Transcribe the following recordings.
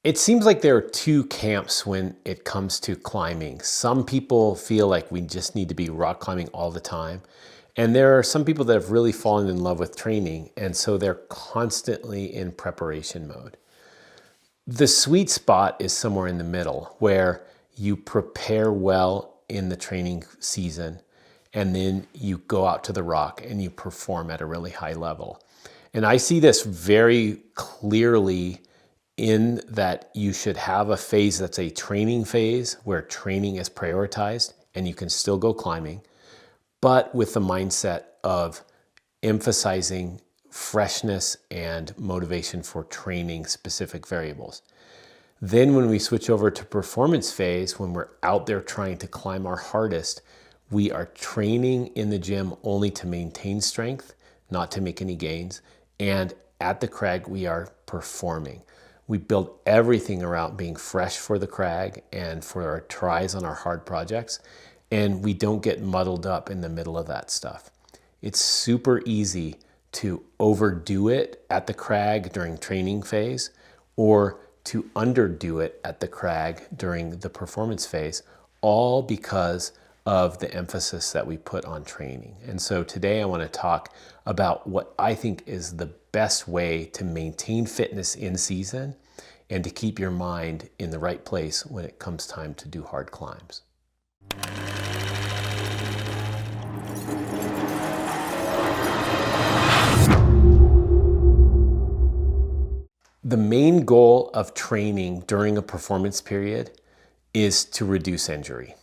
It seems like there are two camps when it comes to climbing. Some people feel like we just need to be rock climbing all the time. And there are some people that have really fallen in love with training, and so they're constantly in preparation mode. The sweet spot is somewhere in the middle where you prepare well in the training season and then you go out to the rock and you perform at a really high level. And I see this very clearly in that you should have a phase that's a training phase where training is prioritized and you can still go climbing, but with the mindset of emphasizing freshness and motivation for training specific variables. Then when we switch over to performance phase, when we're out there trying to climb our hardest, we are training in the gym only to maintain strength, not to make any gains. And at the crag, we are performing. We build everything around being fresh for the crag and for our tries on our hard projects. And we don't get muddled up in the middle of that stuff. It's super easy to overdo it at the crag during training phase or to underdo it at the crag during the performance phase, all because of the emphasis that we put on training. And so today I want to talk about what I think is the best way to maintain fitness in season and to keep your mind in the right place when it comes time to do hard climbs. The main goal of training during a performance period is to reduce injury.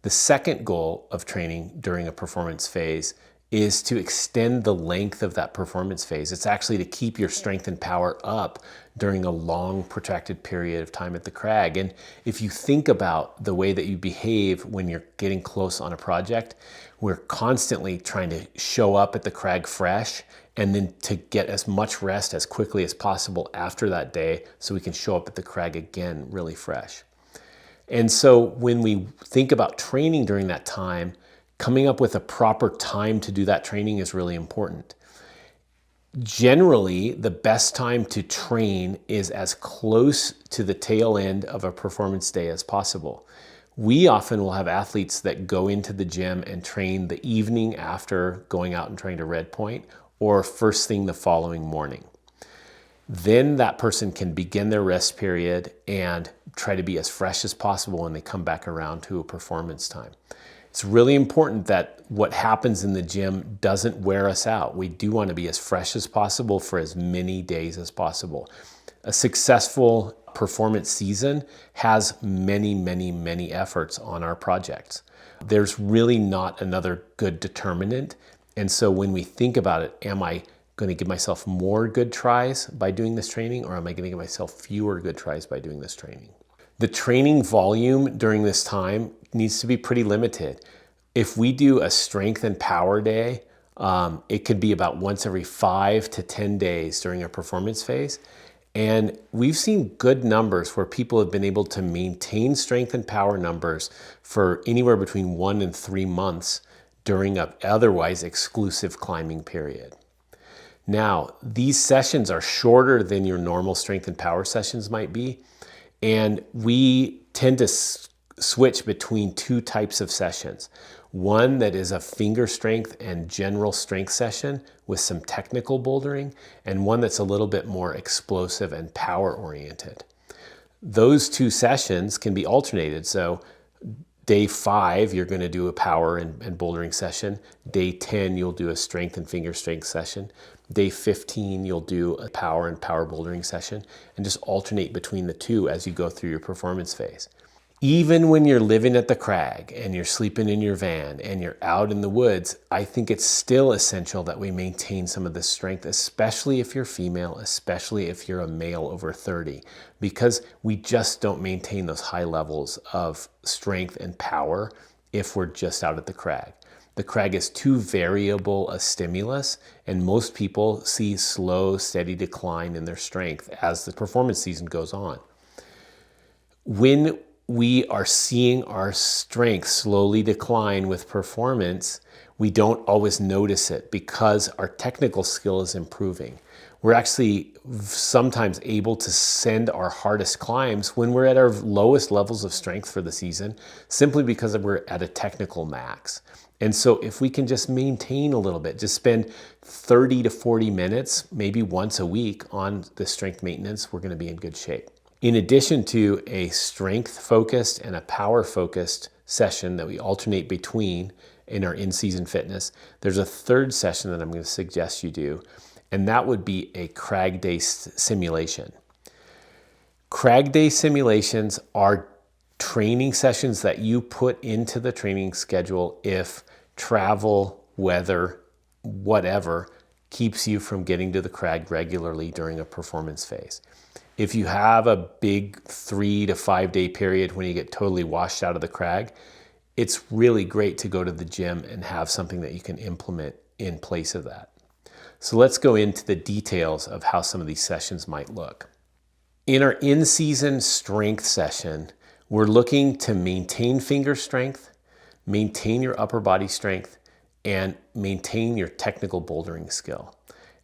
The second goal of training during a performance phase is to extend the length of that performance phase. It's actually to keep your strength and power up during a long, protracted period of time at the crag. And if you think about the way that you behave when you're getting close on a project, we're constantly trying to show up at the crag fresh and then to get as much rest as quickly as possible after that day so we can show up at the crag again really fresh. And so when we think about training during that time, coming up with a proper time to do that training is really important. Generally, the best time to train is as close to the tail end of a performance day as possible. We often will have athletes that go into the gym and train the evening after going out and trying to red point or first thing the following morning. Then that person can begin their rest period and try to be as fresh as possible when they come back around to a performance time. It's really important that what happens in the gym doesn't wear us out. We do want to be as fresh as possible for as many days as possible. A successful performance season has many, many, many efforts on our projects. There's really not another good determinant. And so when we think about it, am I going to give myself more good tries by doing this training, or am I going to give myself fewer good tries by doing this training? The training volume during this time needs to be pretty limited. If we do a strength and power day, it could be about once every 5 to 10 days during a performance phase. And we've seen good numbers where people have been able to maintain strength and power numbers for anywhere between 1 and 3 months during an otherwise exclusive climbing period. Now, these sessions are shorter than your normal strength and power sessions might be, and we tend to switch between two types of sessions. One that is a finger strength and general strength session with some technical bouldering, and one that's a little bit more explosive and power oriented. Those two sessions can be alternated. So day 5, you're going to do a power and bouldering session. Day 10, you'll do a strength and finger strength session. Day 15, you'll do a power and power bouldering session, and just alternate between the two as you go through your performance phase. Even when you're living at the crag and you're sleeping in your van and you're out in the woods, I think it's still essential that we maintain some of this strength, especially if you're female, especially if you're a male over 30, because we just don't maintain those high levels of strength and power if we're just out at the crag. The crag is too variable a stimulus, and most people see slow, steady decline in their strength as the performance season goes on. When we are seeing our strength slowly decline with performance, we don't always notice it because our technical skill is improving. We're actually sometimes able to send our hardest climbs when we're at our lowest levels of strength for the season, simply because we're at a technical max. And so if we can just maintain a little bit, just spend 30 to 40 minutes, maybe once a week on the strength maintenance, we're gonna be in good shape. In addition to a strength-focused and a power-focused session that we alternate between in our in-season fitness, there's a third session that I'm gonna suggest you do, and that would be a crag day simulation. Crag day simulations are training sessions that you put into the training schedule if travel, weather, whatever keeps you from getting to the crag regularly during a performance phase. If you have a big 3 to 5 day period when you get totally washed out of the crag, it's really great to go to the gym and have something that you can implement in place of that. So let's go into the details of how some of these sessions might look. In our in-season strength session, we're looking to maintain finger strength, maintain your upper body strength, and maintain your technical bouldering skill.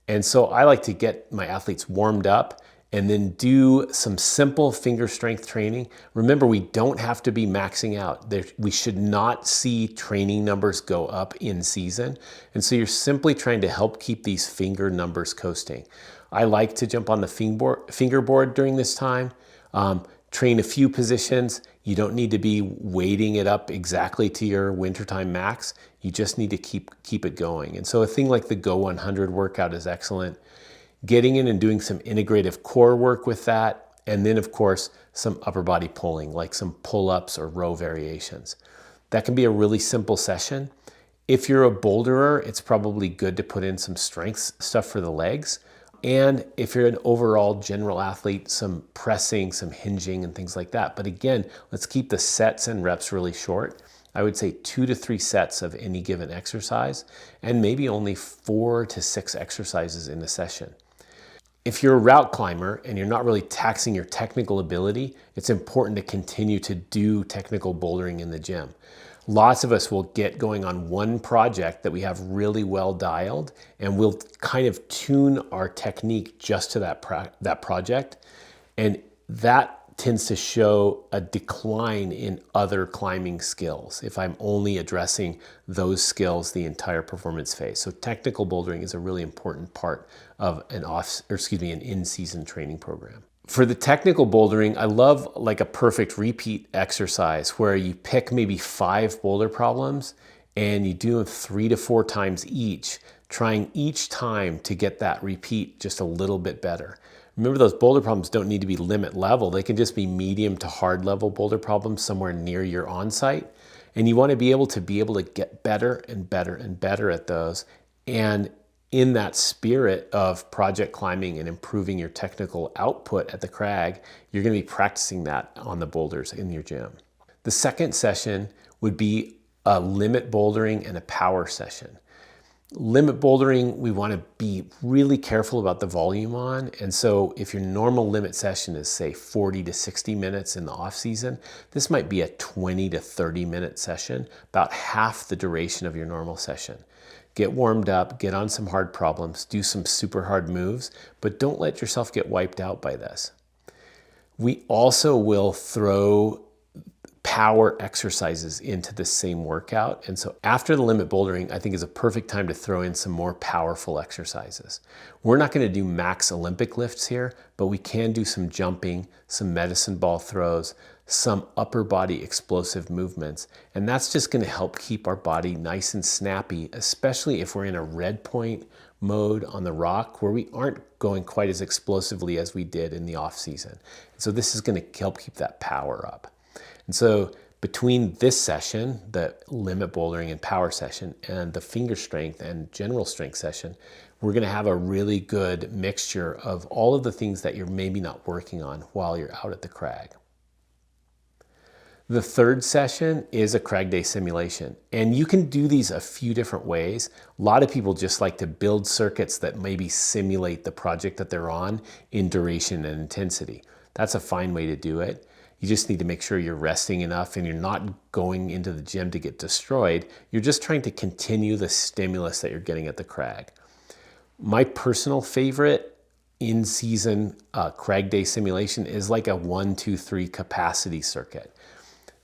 And so I like to get my athletes warmed up and then do some simple finger strength training. Remember, we don't have to be maxing out. We should not see training numbers go up in season. And so you're simply trying to help keep these finger numbers coasting. I like to jump on the fingerboard during this time, train a few positions. You don't need to be weighting it up exactly to your wintertime max. You just need to keep it going. And so a thing like the Go 100 workout is excellent. Getting in and doing some integrative core work with that, and then of course some upper body pulling, like some pull-ups or row variations. That can be a really simple session. If you're a boulderer, it's probably good to put in some strength stuff for the legs. And if you're an overall general athlete, some pressing, some hinging and things like that. But again, let's keep the sets and reps really short. I would say 2 to 3 sets of any given exercise, and maybe only 4 to 6 exercises in a session. If you're a route climber and you're not really taxing your technical ability, it's important to continue to do technical bouldering in the gym. Lots of us will get going on one project that we have really well dialed, and we'll kind of tune our technique just to that project. And that tends to show a decline in other climbing skills if I'm only addressing those skills the entire performance phase. So technical bouldering is a really important part of an in-season training program. For the technical bouldering, I love like a perfect repeat exercise where you pick maybe 5 boulder problems and you do them 3 to 4 times each, trying each time to get that repeat just a little bit better. Remember, those boulder problems don't need to be limit level. They can just be medium to hard level boulder problems somewhere near your on-site. And you want to be able to get better and better and better at those. And in that spirit of project climbing and improving your technical output at the crag, you're going to be practicing that on the boulders in your gym. The second session would be a limit bouldering and a power session. Limit bouldering, we want to be really careful about the volume on. And so if your normal limit session is say 40 to 60 minutes in the off season, this might be a 20 to 30 minute session, about half the duration of your normal session. Get warmed up, get on some hard problems, do some super hard moves, but don't let yourself get wiped out by this. We also will throw power exercises into the same workout. And so after the limit bouldering, I think is a perfect time to throw in some more powerful exercises. We're not going to do max Olympic lifts here, but we can do some jumping, some medicine ball throws, some upper body explosive movements. And that's just going to help keep our body nice and snappy, especially if we're in a red point mode on the rock where we aren't going quite as explosively as we did in the off season. So this is going to help keep that power up. And so between this session, the limit bouldering and power session, and the finger strength and general strength session, we're going to have a really good mixture of all of the things that you're maybe not working on while you're out at the crag. The third session is a crag day simulation, and you can do these a few different ways. A lot of people just like to build circuits that maybe simulate the project that they're on in duration and intensity. That's a fine way to do it. You just need to make sure you're resting enough and you're not going into the gym to get destroyed. You're just trying to continue the stimulus that you're getting at the crag. My personal favorite in-season crag day simulation is like a 1, 2, 3 capacity circuit.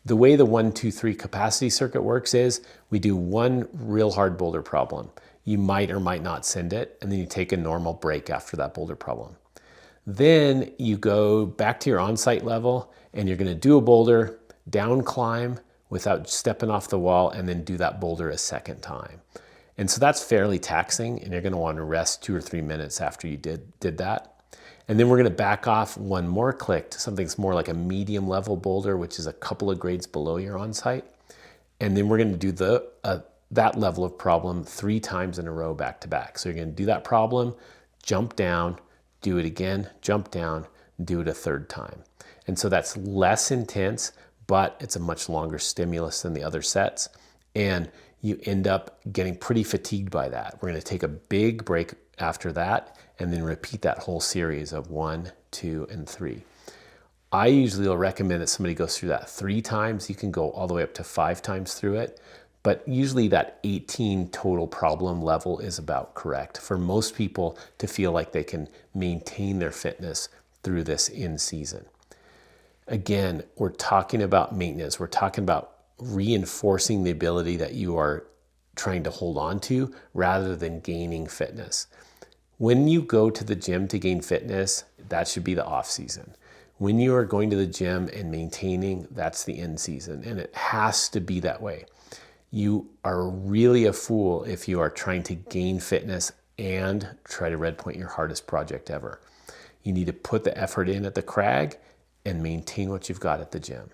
The way the 1, 2, 3 capacity circuit works is we do one real hard boulder problem. You might or might not send it, and then you take a normal break after that boulder problem. Then you go back to your on-site level and you're going to do a boulder, down climb without stepping off the wall, and then do that boulder a second time. And so that's fairly taxing, and you're going to want to rest 2 or 3 minutes after you did that. And then we're going to back off one more click to something that's more like a medium level boulder, which is a couple of grades below your on-site. And then we're going to do that level of problem 3 times in a row back to back. So you're going to do that problem, jump down, do it again, jump down, do it a third time. And so that's less intense, but it's a much longer stimulus than the other sets. And you end up getting pretty fatigued by that. We're going to take a big break after that and then repeat that whole series of 1, 2, and 3. I usually will recommend that somebody goes through that 3 times. You can go all the way up to 5 times through it, but usually that 18 total problem level is about correct for most people to feel like they can maintain their fitness through this in season. Again, we're talking about maintenance. We're talking about reinforcing the ability that you are trying to hold on to rather than gaining fitness. When you go to the gym to gain fitness, that should be the off season. When you are going to the gym and maintaining, that's the in season, and it has to be that way. You are really a fool if you are trying to gain fitness and try to red point your hardest project ever. You need to put the effort in at the crag and maintain what you've got at the gym.